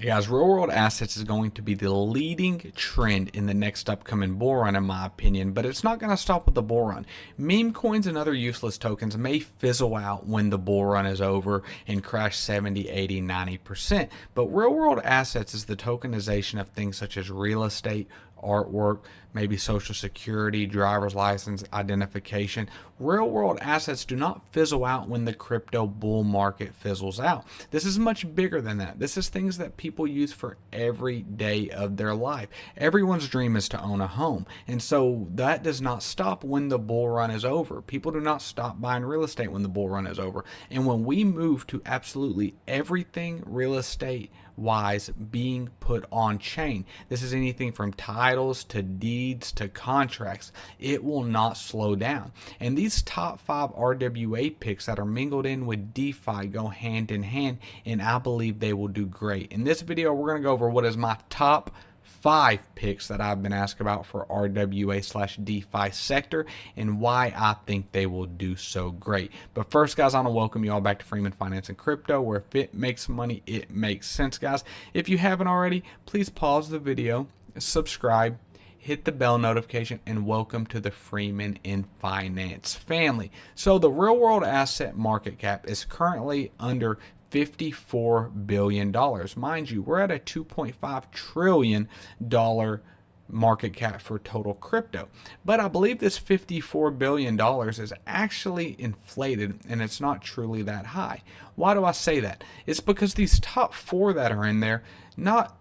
Hey guys, real world assets is going to be the leading trend in the next upcoming bull run in my opinion, but it's not going to stop with the bull run. Meme coins and other useless tokens may fizzle out when the bull run is over and crash 70, 80, 90%, but real world assets is the tokenization of things such as real estate, artwork, maybe social security, driver's license, identification. Real world assets do not fizzle out when the crypto bull market fizzles out. This is much bigger than that. This is things that people use for every day of their life. Everyone's dream is to own a home. And so that does not stop when the bull run is over. People do not stop buying real estate when the bull run is over. And when we move to absolutely everything real estate wise being put on chain, this is anything from titles to deeds to contracts, it will not slow down. And these top 5 RWA picks that are mingled in with DeFi go hand in hand, and I believe they will do great. In this video, we're going to go over what is my top 5 picks that I've been asked about for RWA/DeFi sector and why I think they will do so great. But first, guys, I want to welcome you all back to Freeman Finance and Crypto, where if it makes money, it makes sense, guys. If you haven't already, please pause the video, subscribe, hit the bell notification, and welcome to the Freeman in Finance family. So the real world asset market cap is currently under $54 billion. Mind you, we're at a $2.5 trillion market cap for total crypto. But I believe this $54 billion is actually inflated and it's not truly that high. Why do I say that? It's because these top 4 that are in there,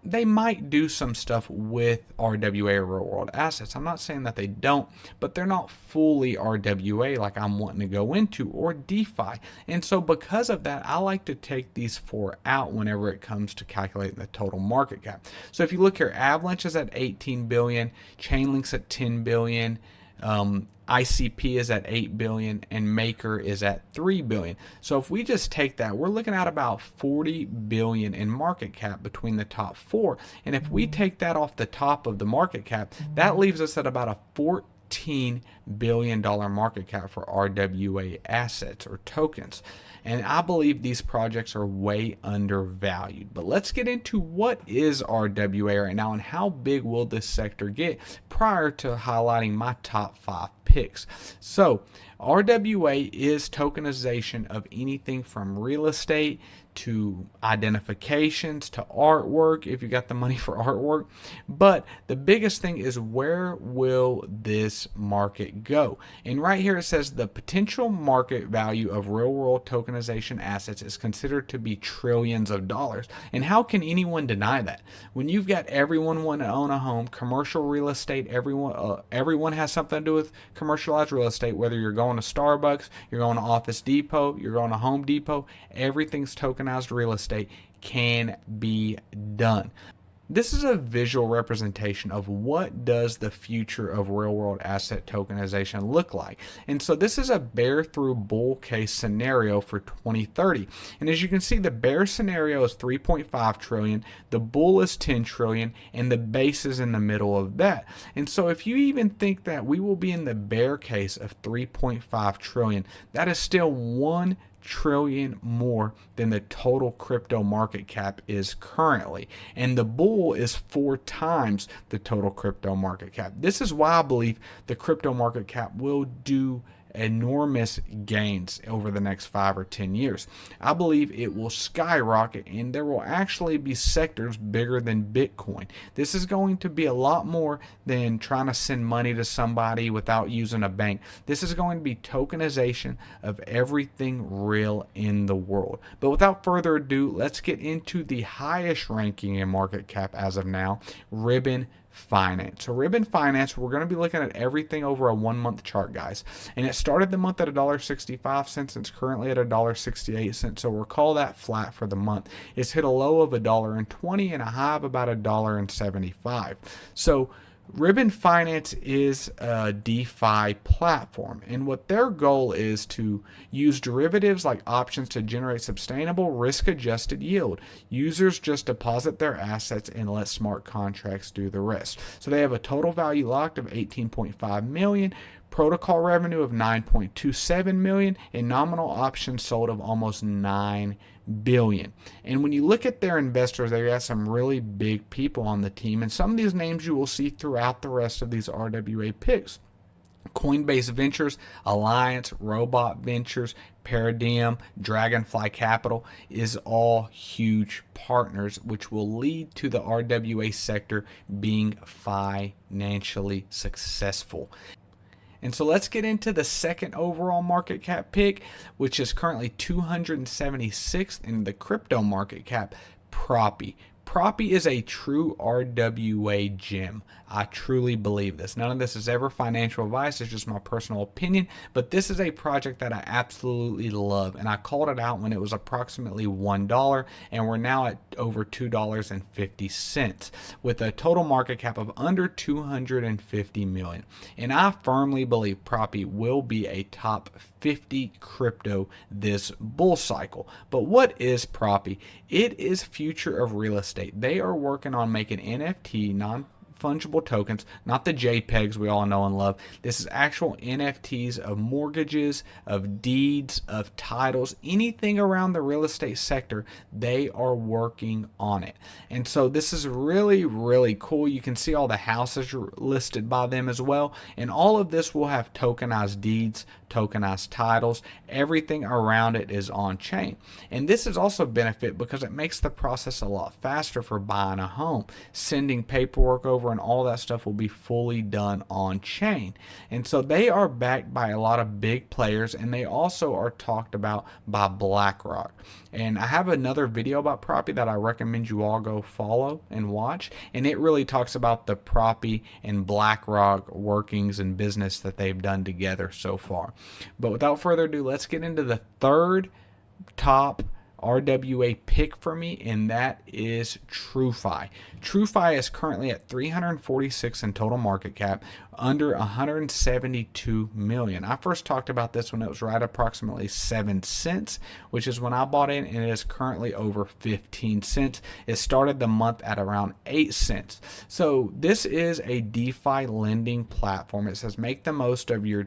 they might do some stuff with RWA or real world assets. I'm not saying that they don't, but they're not fully RWA like I'm wanting to go into, or DeFi. And so because of that, I like to take these 4 out whenever it comes to calculating the total market cap. So if you look here, Avalanche is at 18 billion, Chainlink's at 10 billion, ICP is at 8 billion, and Maker is at 3 billion. So if we just take that, we're looking at about 40 billion in market cap between the top 4. And if we take that off the top of the market cap, that leaves us at about a $14 billion market cap for RWA assets or tokens. And I believe these projects are way undervalued. But let's get into what is RWA right now and how big will this sector get prior to highlighting my top 5 picks. So RWA is tokenization of anything from real estate to identifications to artwork, if you got the money for artwork. But the biggest thing is, where will this market go? And right here it says the potential market value of real world tokenization assets is considered to be trillions of dollars. And how can anyone deny that? When you've got everyone wanting to own a home, commercial real estate, everyone has something to do with commercialized real estate, whether you're going to Starbucks, you're going to Office Depot, you're going to Home Depot, everything's tokenized real estate can be done. This is a visual representation of what does the future of real world asset tokenization look like. And so this is a bear through bull case scenario for 2030. And as you can see, the bear scenario is 3.5 trillion, the bull is 10 trillion, and the base is in the middle of that. And so if you even think that we will be in the bear case of 3.5 trillion, that is still 1 trillion more than the total crypto market cap is currently, and the bull is 4 times the total crypto market cap. This is why I believe the crypto market cap will do enormous gains over the next 5 or 10 years. I believe it will skyrocket, and there will actually be sectors bigger than Bitcoin. This is going to be a lot more than trying to send money to somebody without using a bank. This is going to be tokenization of everything real in the world. But without further ado, let's get into the highest ranking in market cap as of now, Ribbon Finance. So Ribbon Finance, we're going to be looking at everything over a 1-month chart, guys. And it started the month at $1.65. It's currently at $1.68. So we'll call that flat for the month. It's hit a low of $1.20 and a high of about $1.75. So Ribbon Finance is a DeFi platform, and what their goal is to use derivatives like options to generate sustainable risk-adjusted yield. Users just deposit their assets and let smart contracts do the rest. So they have a total value locked of 18.5 million. protocol revenue of 9.27 million, and nominal options sold of almost 9 billion. And when you look at their investors, they got some really big people on the team, and some of these names you will see throughout the rest of these RWA picks. Coinbase Ventures, Alliance, Robot Ventures, Paradigm, Dragonfly Capital is all huge partners, which will lead to the RWA sector being financially successful. And so let's get into the second overall market cap pick, which is currently 276th in the crypto market cap, Propy. Propy is a true RWA gem. I truly believe this. None of this is ever financial advice. It's just my personal opinion. But this is a project that I absolutely love. And I called it out when it was approximately $1. And we're now at over $2.50 with a total market cap of under 250 million. And I firmly believe Propy will be a top 50 crypto this bull cycle. But what is Propy? It is future of real estate. They are working on making NFT, non-fungible tokens, not the JPEGs we all know and love. This is actual NFTs of mortgages, of deeds, of titles, anything around the real estate sector. They are working on it. And so this is really, really cool. You can see all the houses listed by them as well. And all of this will have tokenized deeds, tokenized titles. Everything around it is on chain. And this is also a benefit because it makes the process a lot faster for buying a home. Sending paperwork over and all that stuff will be fully done on chain. And so they are backed by a lot of big players, and they also are talked about by BlackRock. And I have another video about Propy that I recommend you all go follow and watch. And it really talks about the Propy and BlackRock workings and business that they've done together so far. But without further ado, let's get into the third top RWA pick for me, and that is TrueFi. TrueFi is currently at 346 in total market cap, under 172 million. I first talked about this when it was right approximately 7 cents, which is when I bought in, and it is currently over 15 cents. It started the month at around 8 cents. So this is a DeFi lending platform. It says make the most of your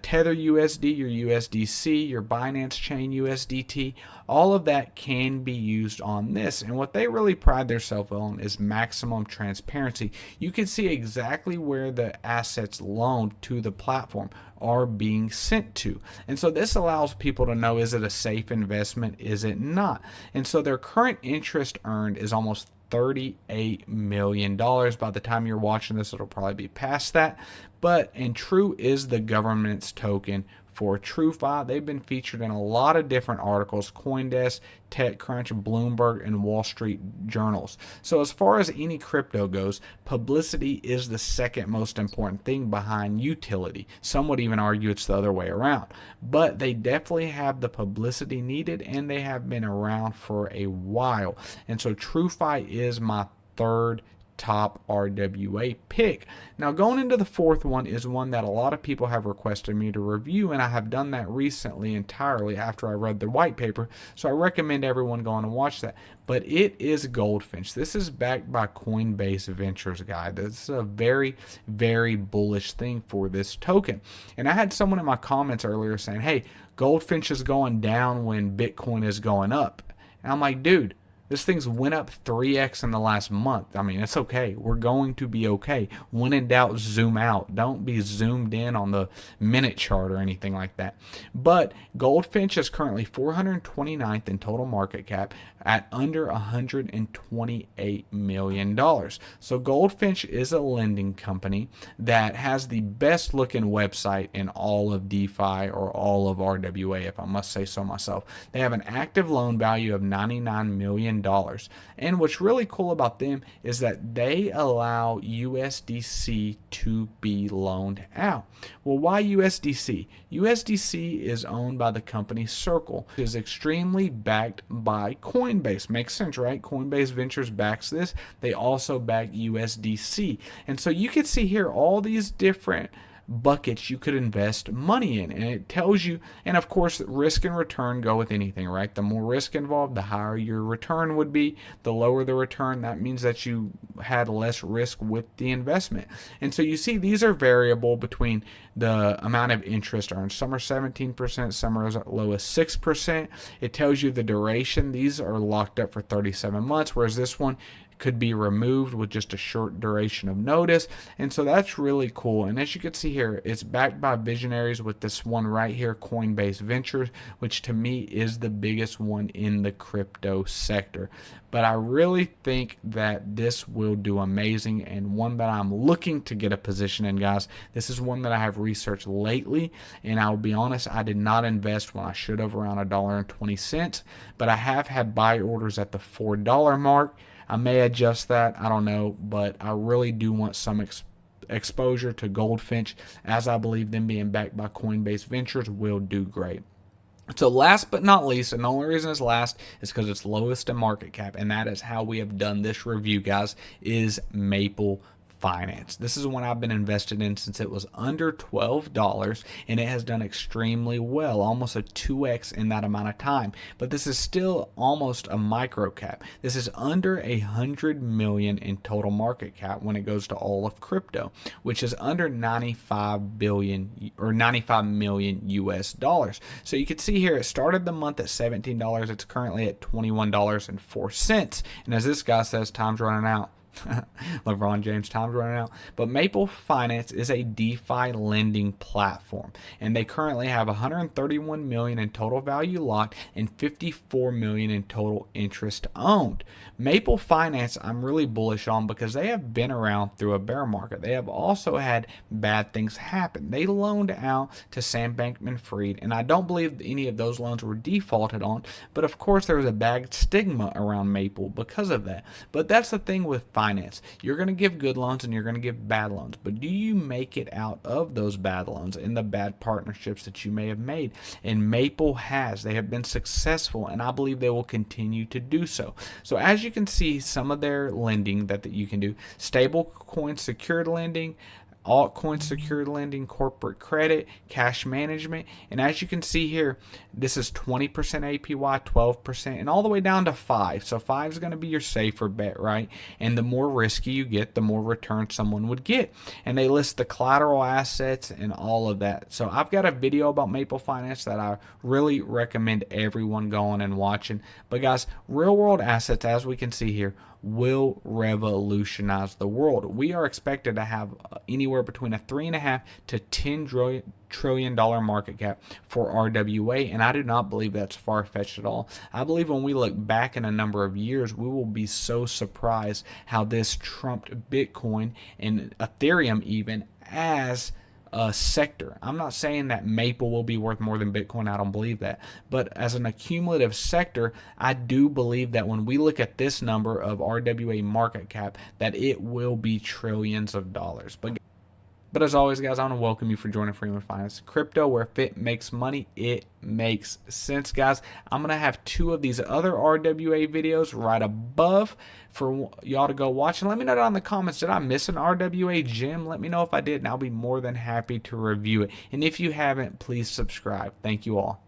Tether USD, your USDC, your Binance Chain USDT. All of that can be used on this. And what they really pride themselves on is maximum transparency. You can see exactly where the assets loaned to the platform are being sent to. And so this allows people to know, is it a safe investment? Is it not? And so their current interest earned is almost $38 million. By the time you're watching this, it'll probably be past that. And True is the government's token for TrueFi. They've been featured in a lot of different articles: CoinDesk, TechCrunch, Bloomberg, and Wall Street journals. So as far as any crypto goes, publicity is the second most important thing behind utility. Some would even argue it's the other way around. But they definitely have the publicity needed, and they have been around for a while. And so TrueFi is my third top RWA pick. Now going into the fourth one is one that a lot of people have requested me to review, and I have done that recently entirely after I read the white paper, so I recommend everyone going and watch that. But it is Goldfinch. This is backed by Coinbase Ventures, guy. This is a very, very bullish thing for this token. And I had someone in my comments earlier saying, hey, Goldfinch is going down when Bitcoin is going up. And I'm like, dude, this thing's went up 3x in the last month. I mean, it's okay. We're going to be okay. When in doubt, zoom out. Don't be zoomed in on the minute chart or anything like that. But Goldfinch is currently 429th in total market cap at under $128 million. So Goldfinch is a lending company that has the best looking website in all of DeFi or all of RWA, if I must say so myself. They have an active loan value of $99 million. And what's really cool about them is that they allow USDC to be loaned out. Well, why USDC? USDC is owned by the company Circle, which is extremely backed by Coinbase. Makes sense, right? Coinbase Ventures backs this. They also back USDC. And so you can see here all these different buckets you could invest money in. And it tells you, and of course, risk and return go with anything, right? The more risk involved, the higher your return would be. The lower the return, that means that you had less risk with the investment. And so you see these are variable between the amount of interest earned. Some are 17%, some are as low as 6%. It tells you the duration. These are locked up for 37 months, whereas this one could be removed with just a short duration of notice. And so that's really cool. And as you can see here, it's backed by visionaries with this one right here, Coinbase Ventures, which to me is the biggest one in the crypto sector. But I really think that this will do amazing, and one that I'm looking to get a position in, guys. This is one that I have researched lately, and I'll be honest, I did not invest when I should have, around $1.20, but I have had buy orders at the $4 mark. I may adjust that, I don't know, but I really do want some exposure to Goldfinch, as I believe them being backed by Coinbase Ventures will do great. So last but not least, and the only reason it's last is because it's lowest in market cap, and that is how we have done this review, guys, is Maple Finance. This is one I've been invested in since it was under $12, and it has done extremely well, almost a 2x in that amount of time. But this is still almost a micro cap. This is under 100 million in total market cap when it goes to all of crypto, which is under 95 billion or 95 million US dollars. So you can see here it started the month at $17. It's currently at $21.04. And as this guy says, time's running out. LeBron James, time's running out. But Maple Finance is a DeFi lending platform, and they currently have 131 million in total value locked and 54 million in total interest owned. Maple Finance I'm really bullish on because they have been around through a bear market. They have also had bad things happen. They loaned out to Sam Bankman-Fried, and I don't believe any of those loans were defaulted on, but of course there was a bad stigma around Maple because of that. But that's the thing with finance. You're going to give good loans and you're going to give bad loans, but do you make it out of those bad loans and the bad partnerships that you may have made? And Maple has. They have been successful, and I believe they will continue to do so. So as you can see, some of their lending that you can do: stable coin secured lending, altcoin secured lending, corporate credit, cash management. And as you can see here, this is 20% APY, 12%, and all the way down to 5. So 5 is going to be your safer bet, right? And the more risky you get, the more return someone would get. And they list the collateral assets and all of that. So I've got a video about Maple Finance that I really recommend everyone going and watching. But guys, real world assets, as we can see here, will revolutionize the world. We are expected to have anywhere between a $3.5 to $10 trillion market cap for RWA, and I do not believe that's far-fetched at all. I believe when we look back in a number of years, we will be so surprised how this trumped Bitcoin and Ethereum even as a sector. I'm not saying that Maple will be worth more than Bitcoin. I don't believe that. But as an accumulative sector, I do believe that when we look at this number of RWA market cap, that it will be trillions of dollars. But as always, guys, I want to welcome you for joining Freeman Finance Crypto, where if it makes money, it makes sense, guys. I'm going to have 2 of these other RWA videos right above for y'all to go watch. And let me know down in the comments, did I miss an RWA gem? Let me know if I did, and I'll be more than happy to review it. And if you haven't, please subscribe. Thank you all.